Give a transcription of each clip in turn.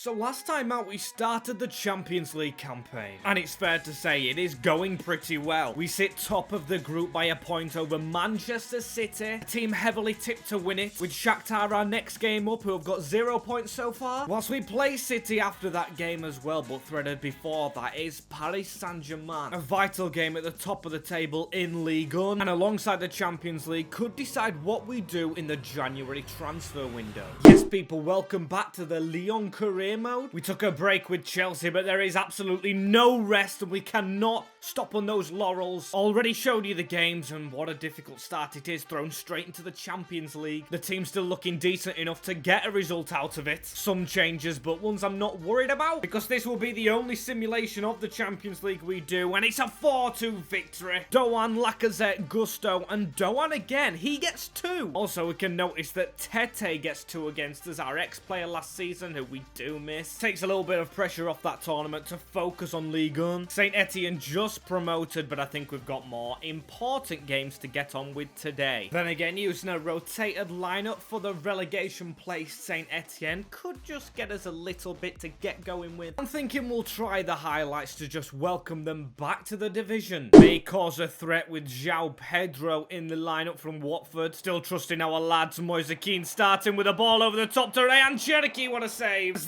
So last time out we started the Champions League campaign, and it's fair to say it is going pretty well. We sit top of the group by a point over Manchester City, a team heavily tipped to win it, with Shakhtar our next game up who have got 0 points so far, whilst we play City after that game as well, but threaded before that is Paris Saint-Germain, a vital game at the top of the table in Lyon, and alongside the Champions League could decide what we do in the January transfer window. Yes people, welcome back to the Lyon career mode. We took a break with Chelsea, but there is absolutely no rest and we cannot stop on those laurels. Already showed you the games and what a difficult start it is, thrown straight into the Champions League. The team's still looking decent enough to get a result out of it. Some changes, but ones I'm not worried about, because this will be the only simulation of the Champions League we do, and it's a 4-2 victory. Doan, Lacazette, Gusto, and Doan again. He gets 2. Also, we can notice that Tete gets 2 against us, our ex-player last season, who we do miss. Takes a little bit of pressure off that tournament to focus on Ligue 1. Saint Etienne just promoted, but I think we've got more important games to get on with today. Then again, using a rotated lineup for the relegation place Saint Etienne could just get us a little bit to get going with. I'm thinking we'll try the highlights to just welcome them back to the division. May cause a threat with João Pedro in the lineup from Watford. Still trusting our lads. Moise Kean starting with a ball over the top to Ryan Cherokee. What a save. Is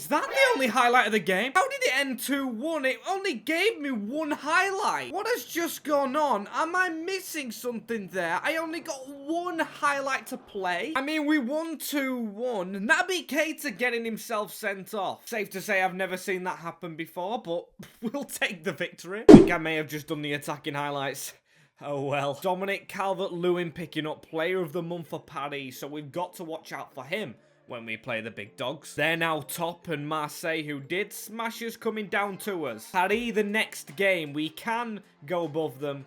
that the only highlight of the game? How did it end 2-1? It only gave me one highlight. What has just gone on? Am I missing something there? I only got one highlight to play. I mean, we won 2-1. Naby Keita getting himself sent off. Safe to say I've never seen that happen before, but we'll take the victory. I think I may have just done the attacking highlights. Oh well. Dominic Calvert-Lewin picking up Player of the Month for Paris, so we've got to watch out for him when we play the big dogs. They're now top, and Marseille, who did smash us, coming down to us. Paris, the next game, we can go above them,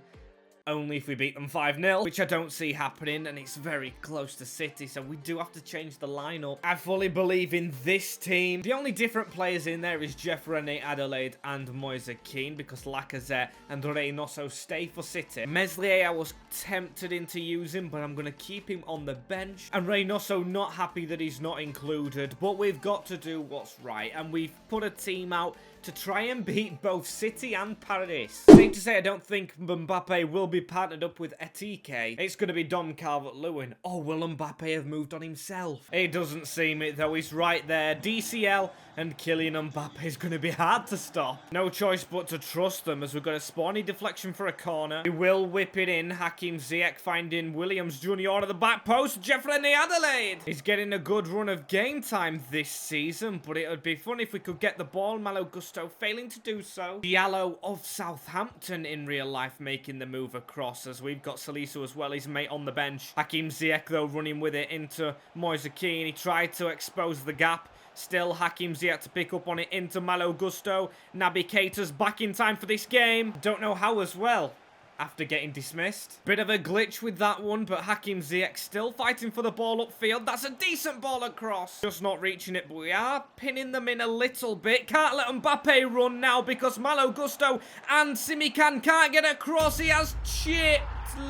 only if we beat them 5-0, which I don't see happening, and it's very close to City, so we do have to change the lineup. I fully believe in this team. The only different players in there is Jeffrey Adelaide and Moise Kean, because Lacazette and Reynoso stay for City. Meslier, I was tempted into using, but I'm going to keep him on the bench. And Reynoso, not happy that he's not included, but we've got to do what's right, and we've put a team out to try and beat both City and Paris. Safe to say, I don't think Mbappe will be partnered up with Etike. It's going to be Dom Calvert-Lewin. Oh, will Mbappe have moved on himself? It doesn't seem it, though. He's right there. DCL and Kylian Mbappe is going to be hard to stop. No choice but to trust them, as we've got a spawny deflection for a corner. We will whip it in. Hakim Ziyech finding Williams Jr. at the back post. Jeffrey Adelaide. He's getting a good run of game time this season, but it would be fun if we could get the ball. Malo Gusto failing to do so. Diallo of Southampton in real life making the move across, as we've got Salisu as well, his mate on the bench. Hakim Ziyech though running with it into Moise Kean. He tried to expose the gap. Still Hakim Ziyech to pick up on it into Malo Gusto. Naby Keita's back in time for this game. Don't know how as well, after getting dismissed. Bit of a glitch with that one, but Hakim Ziyech still fighting for the ball upfield. That's a decent ball across. Just not reaching it, but we are pinning them in a little bit. Can't let Mbappe run now because Malo Gusto and Simikan can't get across. He has chipped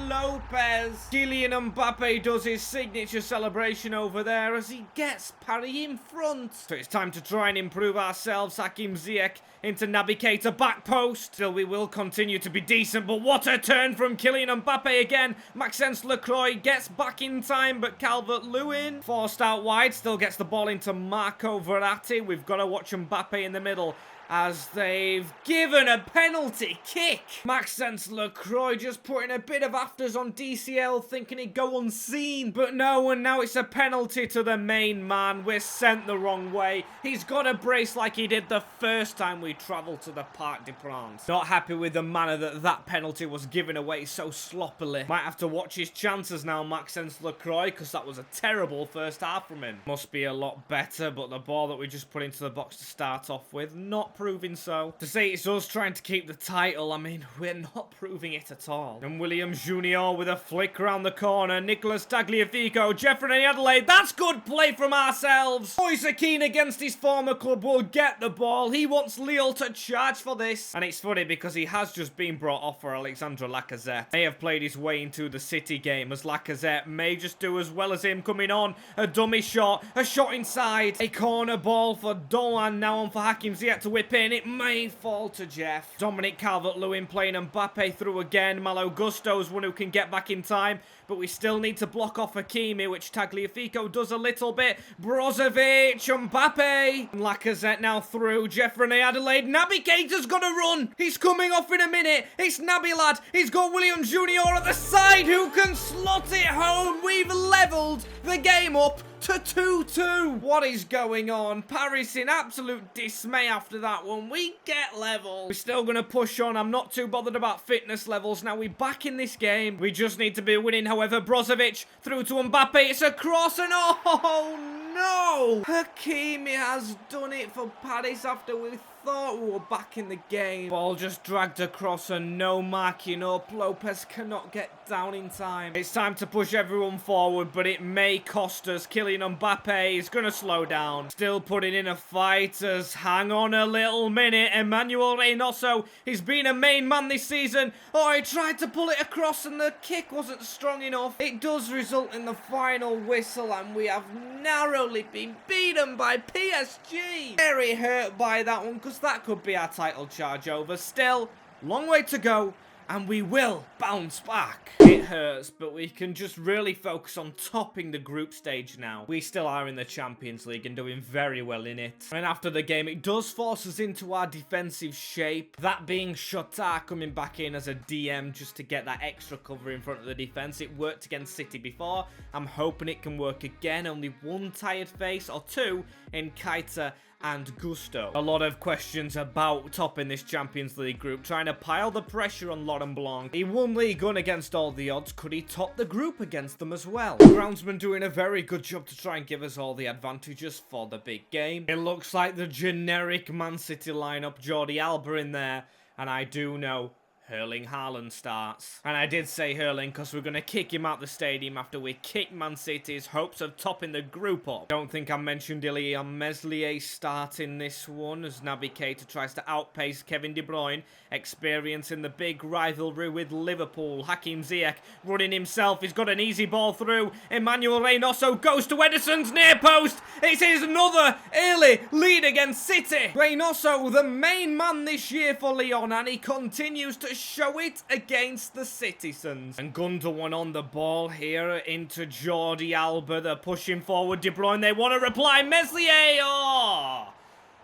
Lopez. Kylian Mbappe does his signature celebration over there as he gets Paris in front. So it's time to try and improve ourselves. Hakim Ziyech into Naby Keita, back post. Still, we will continue to be decent, but what a turn from Kylian Mbappe again. Maxence Lacroix gets back in time, but Calvert-Lewin forced out wide. Still gets the ball into Marco Verratti. We've got to watch Mbappe in the middle, as they've given a penalty kick. Maxence Lacroix just putting a bit of afters on DCL, thinking he'd go unseen. But no, and now it's a penalty to the main man. We're sent the wrong way. He's got a brace like he did the first time we travelled to the Parc des Princes. Not happy with the manner that that penalty was given away so sloppily. Might have to watch his chances now, Maxence Lacroix, because that was a terrible first half from him. Must be a lot better, but the ball that we just put into the box to start off with, not proving so. To say it's us trying to keep the title, I mean, we're not proving it at all. And Williams Jr. with a flick around the corner. Nicholas Tagliafico, Jeffrey Adelaide. That's good play from ourselves. Moise Keane against his former club will get the ball. He wants Lyon to charge for this. And it's funny because he has just been brought off for Alexandre Lacazette. May have played his way into the City game as Lacazette may just do as well as him coming on. A dummy shot, a shot inside. A corner ball for Doan, now on for Hakim Ziyech to whip in. It may fall to Jeff. Dominic Calvert-Lewin playing Mbappe through again. Malo Gusto's one who can get back in time, but we still need to block off Hakimi, which Tagliafico does a little bit. Brozovic, Mbappe. Lacazette now through. Jeffrey Adelaide. Naby Keita's got to run. He's coming off in a minute. It's Naby lad. He's got Williams Jr. at the side who can slot it home. We've leveled the game up to 2-2. What is going on? Paris in absolute dismay after that one. We get level. We're still going to push on. I'm not too bothered about fitness levels. Now we're back in this game. We just need to be winning. However, Brozovic through to Mbappe. It's a cross and oh no! Hakimi has done it for Paris after we thought we were back in the game. Ball just dragged across and no marking up. Lopez cannot get down in time. It's time to push everyone forward, but it may cost us. Kylian Mbappe is going to slow down. Still putting in a fight as hang on a little minute. Emmanuel Reynoso, he's been a main man this season. Oh, he tried to pull it across and the kick wasn't strong enough. It does result in the final whistle and we have narrowly been beaten by PSG. Very hurt by that one because that could be our title charge over. Still, long way to go, and we will bounce back. It hurts, but we can just really focus on topping the group stage now. We still are in the Champions League and doing very well in it. And after the game, it does force us into our defensive shape. That being Shota coming back in as a DM just to get that extra cover in front of the defense. It worked against City before. I'm hoping it can work again. Only one tired face or two in Keita and Gusto. A lot of questions about topping this Champions League group, trying to pile the pressure on Laurent Blanc. He won League One against all the odds. Could he top the group against them as well? The groundsman doing a very good job to try and give us all the advantages for the big game. It looks like the generic Man City lineup. Jordi Alba in there, and I do know Erling Haaland starts. And I did say Erling because we're going to kick him out the stadium after we kick Man City's hopes of topping the group up. Don't think I mentioned Lyon Meslier starting this one as Naby Keita tries to outpace Kevin De Bruyne. Experience in the big rivalry with Liverpool. Hakim Ziyech running himself. He's got an easy ball through. Emmanuel Reynoso goes to Ederson's near post. It's his another early lead against City. Reynoso, the main man this year for Lyon, and he continues to show it against the citizens. And Gundogan on the ball here into Jordi Alba. They're pushing forward. De Bruyne, they want to reply. Meslier, oh!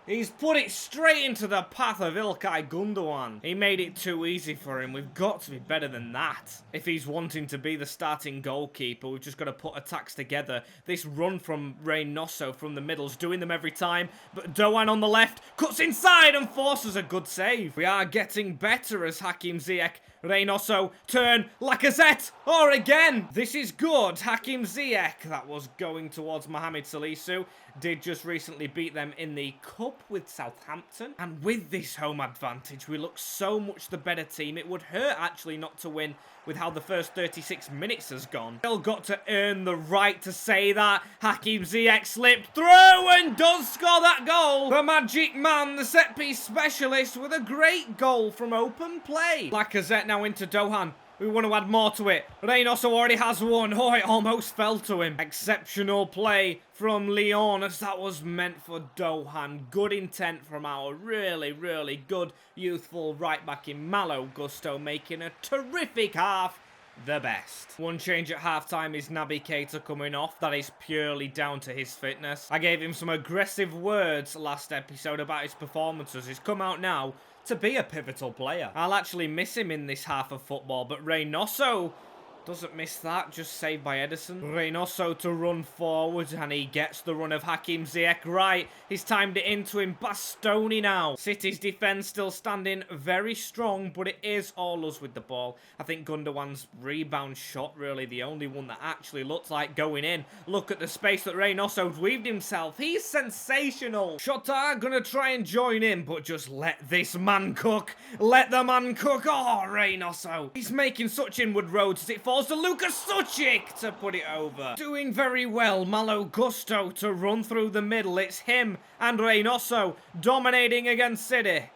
He's put it straight into the path of Ilkay Gundogan. He made it too easy for him. We've got to be better than that. If he's wanting to be the starting goalkeeper, we've just got to put attacks together. This run from Reynoso from the middle's doing them every time. But Doan on the left cuts inside and forces a good save. We are getting better as Hakim Ziyech. Reynoso, turn, Lacazette, or again. This is good. Hakim Ziyech, that was going towards Mohamed Salisu, did just recently beat them in the Cup with Southampton. And with this home advantage, we look so much the better team. It would hurt actually not to win with how the first 36 minutes has gone. Still got to earn the right to say that. Hakim Ziyech slipped through and does score that goal. The magic man, the set-piece specialist, with a great goal from open play. Lacazette now into Dohan. We want to add more to it. Reynoso already has one. Oh, it almost fell to him. Exceptional play from Lyon as that was meant for Dohan. Good intent from our really, really good youthful right back in Malo Gusto, making a terrific half. The best. One change at halftime is Naby Keita coming off. That is purely down to his fitness. I gave him some aggressive words last episode about his performances. He's come out now to be a pivotal player. I'll actually miss him in this half of football, but Reynoso, Doesn't miss that, just saved by Edison. Reynoso to run forward, and he gets the run of Hakim Ziyech right. He's timed it into him. Bastoni now. City's defence still standing very strong, but it is all us with the ball. I think Gundogan's rebound shot, really the only one that actually looked like going in. Look at the space that Reynoso weaved himself. He's sensational. Shota gonna try and join in, but just let this man cook. Let the man cook. Oh, Reynoso. He's making such inward roads as it falls to Lucas Suchik to put it over. Doing very well. Malo Gusto to run through the middle. It's him and Reynoso dominating against City.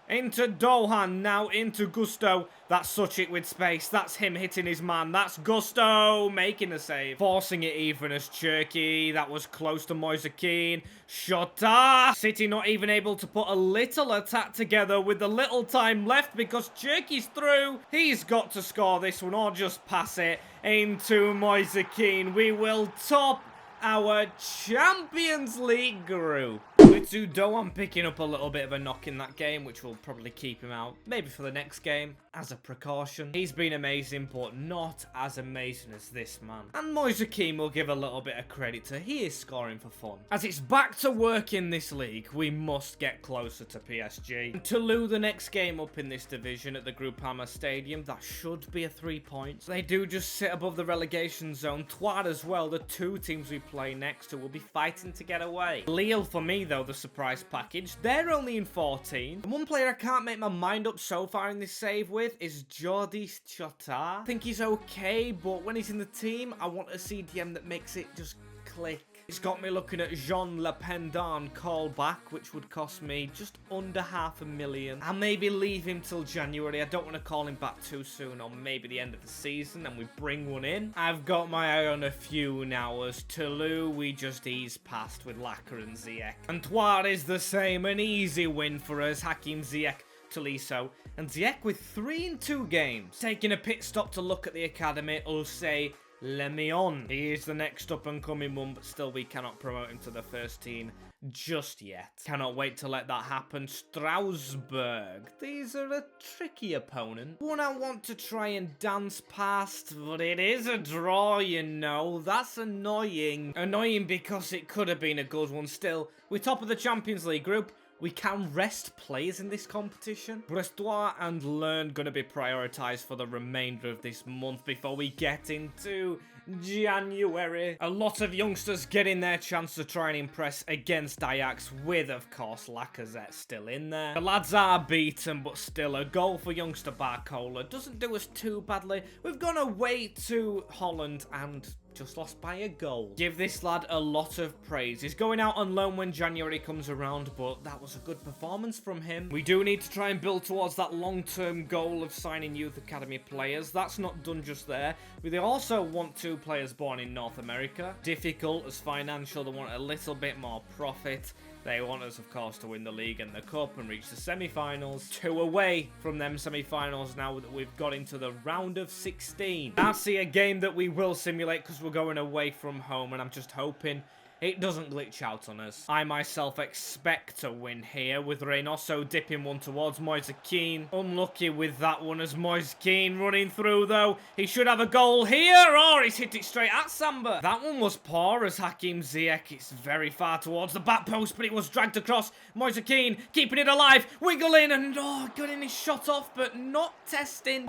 Into Dohan, now into Gusto. That's Suchik with space. That's him hitting his man. That's Gusto making the save. Forcing it even as Cherky. That was close to Moise Kean. Shota! City not even able to put a little attack together with the little time left because Cherky's through. He's got to score this one or just pass it into Moise Kean. We will top our Champions League group. With Dohan picking up a little bit of a knock in that game, which will probably keep him out, maybe for the next game, as a precaution. He's been amazing, but not as amazing as this man. And Moise Kean will give a little bit of credit to. He is scoring for fun. As it's back to work in this league, we must get closer to PSG. And Toulouse, the next game up in this division at the Groupama Stadium, that should be a 3 points. They do just sit above the relegation zone. Troyes as well, the two teams we play next to will be fighting to get away. Lille, for me though, the surprise package, they're only in 14. And one player I can't make my mind up so far in this save with is Jordi Chota. I think he's okay, but when he's in the team, I want a CDM that makes it just click. It's got me looking at Jean Le Pendant callback, which would cost me just under $500,000. I'll maybe leave him till January. I don't want to call him back too soon, or maybe the end of the season, and we bring one in. I've got my eye on a few now. As Toulouse, we just ease past with Lacquer and Ziyech. And Troyes is the same, an easy win for us. Hakim Ziyech, Tolisso, and Ziyech with 3 in 2 games. Taking a pit stop to look at the academy, I'll say Lyon. He is the next up-and-coming one, but still we cannot promote him to the first team just yet. Cannot wait to let that happen. Strasbourg. These are a tricky opponent. One I want to try and dance past, but it is a draw, you know. That's annoying. Annoying because it could have been a good one. Still, we're top of the Champions League group. We can rest players in this competition. Brestois and Lyon going to be prioritised for the remainder of this month before we get into January. A lot of youngsters getting their chance to try and impress against Ajax with, of course, Lacazette still in there. The lads are beaten, but still a goal for youngster Barcola doesn't do us too badly. We've gone away to Holland and just lost by a goal. Give this lad a lot of praise. He's going out on loan when January comes around, but that was a good performance from him. We do need to try and build towards that long-term goal of signing youth academy players. That's not done just there. We also want 2 players born in North America. Difficult as financial. They want a little bit more profit. They want us, of course, to win the league and the cup and reach the semi-finals. 2 away from them semi-finals now that we've got into the round of 16. That's a game that we will simulate because we're going away from home, and I'm just hoping it doesn't glitch out on us. I myself expect to win here with Reynoso dipping one towards Moise Kean. Unlucky with that one as Moise Kean running through though. He should have a goal here, or he's hit it straight at Samba. That one was poor as Hakim Ziyech. It's very far towards the back post, but it was dragged across. Moise Kean keeping it alive, wiggling and getting his shot off, but not testing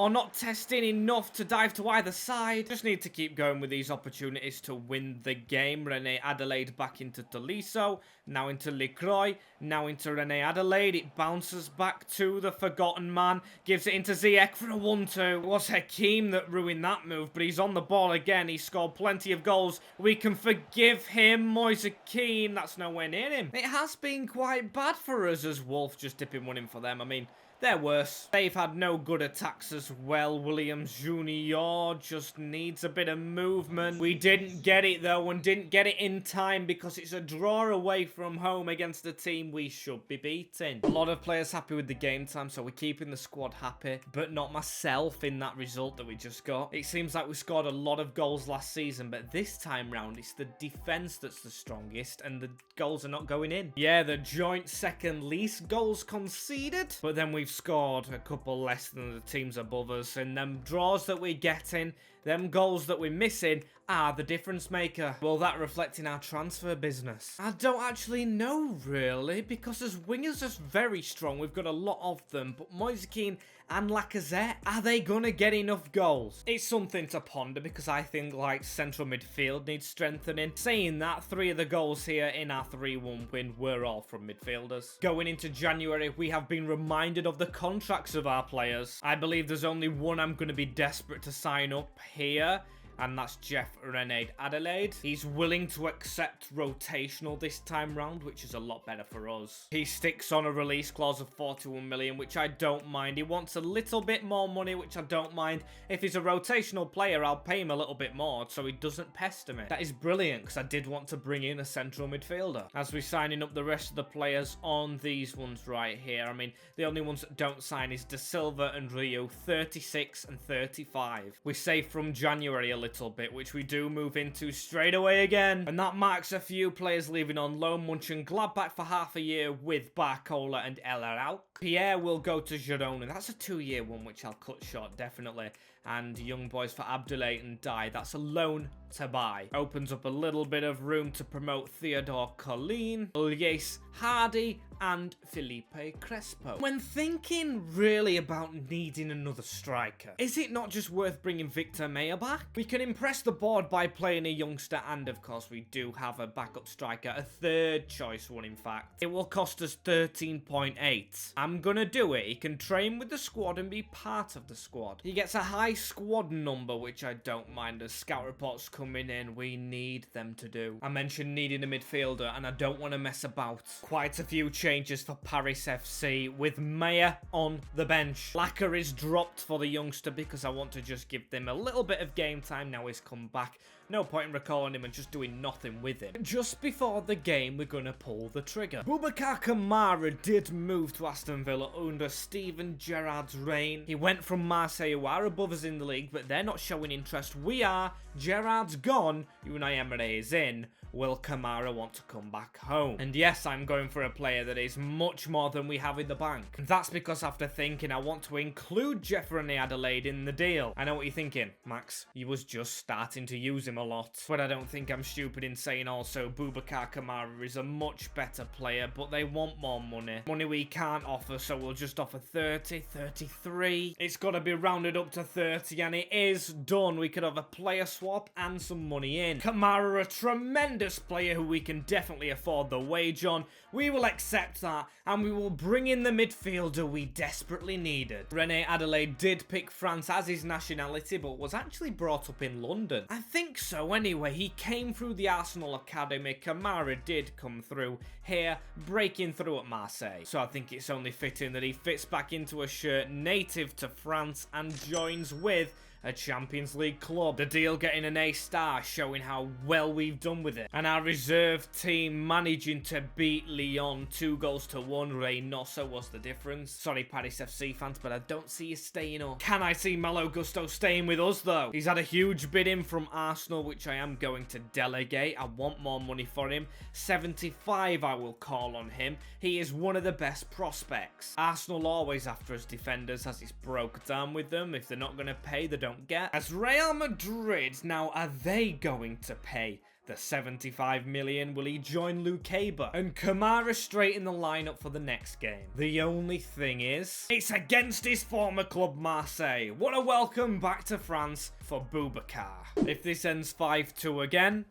enough to dive to either side. Just need to keep going with these opportunities to win the game. Rene Adelaide back into Tolisso, now into Lecroix, now into Rene Adelaide. It bounces back to the forgotten man, gives it into Ziyech for a 1-2. It was Hakim that ruined that move, but he's on the ball again. He scored plenty of goals. We can forgive him. Moise Kean, that's nowhere near him. It has been quite bad for us as Wolf just dipping one in for them. I mean, they're worse. They've had no good attacks as well. Williams Jr. just needs a bit of movement. We didn't get it though, and didn't get it in time because it's a draw away from home against a team we should be beating. A lot of players happy with the game time, so we're keeping the squad happy, but not myself in that result that we just got. It seems like we scored a lot of goals last season, but this time round it's the defense that's the strongest and the goals are not going in. Yeah, the joint second least goals conceded, but then we've we've scored a couple less than the teams above us, and them draws that we're getting, them goals that we're missing, are the difference maker. Will that reflect in our transfer business? I don't actually know, really, because as wingers are very strong, we've got a lot of them, but Moise Kean and Lacazette, are they gonna get enough goals? It's something to ponder, because I think, like, central midfield needs strengthening. Saying that, 3 of the goals here in our 3-1 win were all from midfielders. Going into January, we have been reminded of the contracts of our players. I believe there's only one I'm gonna be desperate to sign up here, and that's Jeff Renade Adelaide. He's willing to accept rotational this time round, which is a lot better for us. He sticks on a release clause of 41 million, which I don't mind. He wants a little bit more money, which I don't mind. If he's a rotational player, I'll pay him a little bit more so he doesn't pester me. That is brilliant, because I did want to bring in a central midfielder. As we're signing up the rest of the players on these ones right here, I mean, the only ones that don't sign is De Silva and Rio, 36 and 35. We save from January a little bit, which we do move into straight away again, and that marks a few players leaving on loan. Munchen Gladbach for half a year with Barcola and El Arauk. Pierre will go to Girona. That's a 2-year one, which I'll cut short, definitely. And young boys for Abdoulaye and Dye. That's a loan to buy. Opens up a little bit of room to promote Theodore Colleen, Ulyes Hardy, and Felipe Crespo. When thinking really about needing another striker, is it not just worth bringing Victor Meyer back? We can impress the board by playing a youngster, and of course we do have a backup striker, a third choice one in fact. It will cost us 13.8. I'm gonna do it. He can train with the squad and be part of the squad. He gets a high squad number, which I don't mind as scout reports coming in. We need them to do. I mentioned needing a midfielder, and I don't want to mess about. Quite a few changes for Paris FC with Meyer on the bench. Lacquer is dropped for the youngster because I want to just give them a little bit of game time now he's come back. No point in recalling him and just doing nothing with him. Just before the game, we're going to pull the trigger. Boubacar Kamara did move to Aston Villa under Steven Gerrard's reign. He went from Marseille, who are above us in the league, but they're not showing interest. We are. Gerrard's gone. Unai Emery is in. Will Kamara want to come back home? And yes, I'm going for a player that is much more than we have in the bank. And that's because after thinking, I want to include Jeffrey Adelaide in the deal. I know what you're thinking, Max. You was just starting to use him a lot. But I don't think I'm stupid in saying also Boubacar Kamara is a much better player, but they want more money. Money we can't offer, so we'll just offer 30, 33. It's got to be rounded up to 30, and it is done. We could have a player swap and some money in. Kamara, a tremendous player who we can definitely afford the wage on. We will accept that, and we will bring in the midfielder we desperately needed. Rene Adelaide did pick France as his nationality, but was actually brought up in London. I think so anyway. He came through the Arsenal Academy. Kamara did come through here, breaking through at Marseille. So I think it's only fitting that he fits back into a shirt native to France and joins with a Champions League club. The deal getting an A star, showing how well we've done with it. And our reserve team managing to beat Lyon 2-1. Reynoso was the difference. Sorry, Paris FC fans, but I don't see you staying up. Can I see Malo Gusto staying with us, though? He's had a huge bid in from Arsenal, which I am going to delegate. I want more money for him. 75 I will call on him. He is one of the best prospects. Arsenal always after us defenders, as it's broke down with them. If they're not going to pay, they don't get. As Real Madrid, now are they going to pay the 75 million? Will he join Lucaba? And Kamara straight in the lineup for the next game. The only thing is, it's against his former club Marseille. What a welcome back to France for Boubacar. If this ends 5-2 again,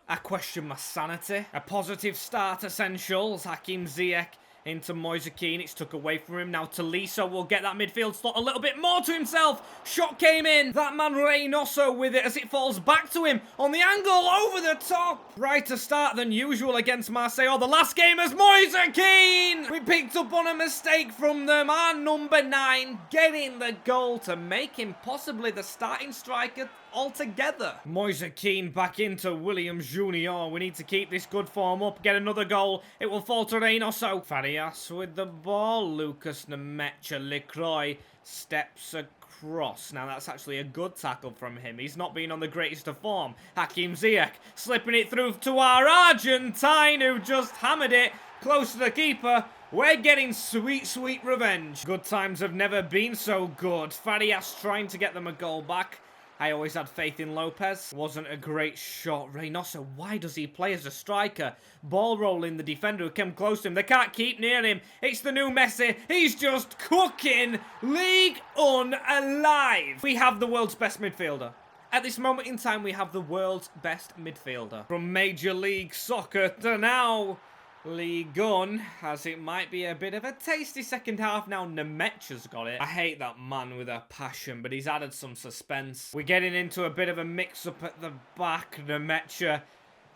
I question my sanity. A positive start essentials. Hakim Ziyech into Moise Kean. It's took away from him. Now Tolisso will get that midfield slot a little bit more to himself. Shot came in. That man Reynoso with it as it falls back to him on the angle over the top. Brighter start than usual against Marseille. Oh, the last game as Moise Kean. We picked up on a mistake from them. Our number 9 getting the goal to make him possibly the starting striker altogether. Moise Kean back into Williams Jr. We need to keep this good form up. Get another goal. It will fall to Reynoso. Farias with the ball. Lucas Nemecha Lecroix steps across. Now that's actually a good tackle from him. He's not been on the greatest of form. Hakim Ziyech slipping it through to our Argentine, who just hammered it Close to the keeper. We're getting sweet, sweet revenge. Good times have never been so good. Farias trying to get them a goal back. I always had faith in Lopez. Wasn't a great shot. Reynoso, why does he play as a striker? Ball rolling the defender who came close to him. They can't keep near him. It's the new Messi. He's just cooking League alive. We have the world's best midfielder. At this moment in time, we have the world's best midfielder. From Major League Soccer to now League One, as it might be a bit of a tasty second half now. Nemetcha's got it. I hate that man with a passion, but he's added some suspense. We're getting into a bit of a mix-up at the back. Nemetcha,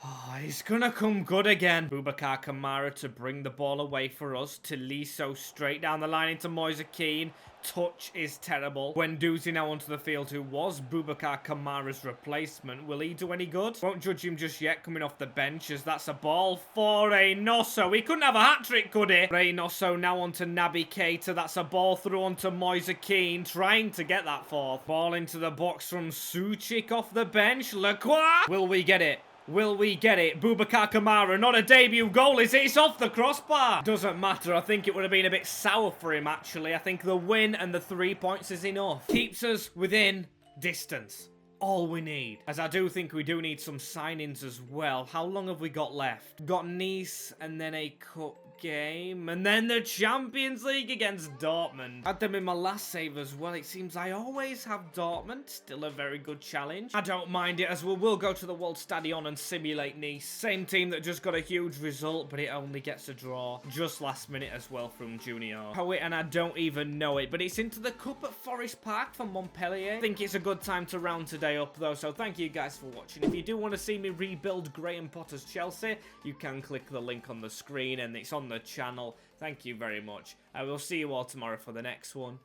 oh, he's gonna come good again. Boubacar Kamara to bring the ball away for us. Tolisso straight down the line into Moise Kean. Touch is terrible. Guendouzi now onto the field, who was Boubacar Kamara's replacement. Will he do any good? Won't judge him just yet, coming off the bench, as that's a ball for Reynoso. He couldn't have a hat-trick, could he? Reynoso now onto Naby Keita. That's a ball through onto Moise Kean, trying to get that fourth. Ball into the box from Suchik off the bench. Lacroix! Will we get it? Will we get it? Boubacar Kamara, not a debut goal, is it? It's off the crossbar. Doesn't matter. I think it would have been a bit sour for him, actually. I think the win and the 3 points is enough. Keeps us within distance. All we need. As I do think we do need some signings as well. How long have we got left? Got Nice and then a cup game. And then the Champions League against Dortmund. Had them in my last save as well. It seems I always have Dortmund. Still a very good challenge. I don't mind it, as we will go to the World Stadion and simulate Nice. Same team that just got a huge result, but it only gets a draw. Just last minute as well from Junior. Poet, and I don't even know it, but it's into the cup at Forest Park for Montpellier. I think it's a good time to round today up though, so thank you guys for watching. If you do want to see me rebuild Graham Potter's Chelsea, you can click the link on the screen and it's on the channel. Thank you very much. I will see you all tomorrow for the next one.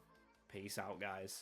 Peace out, guys.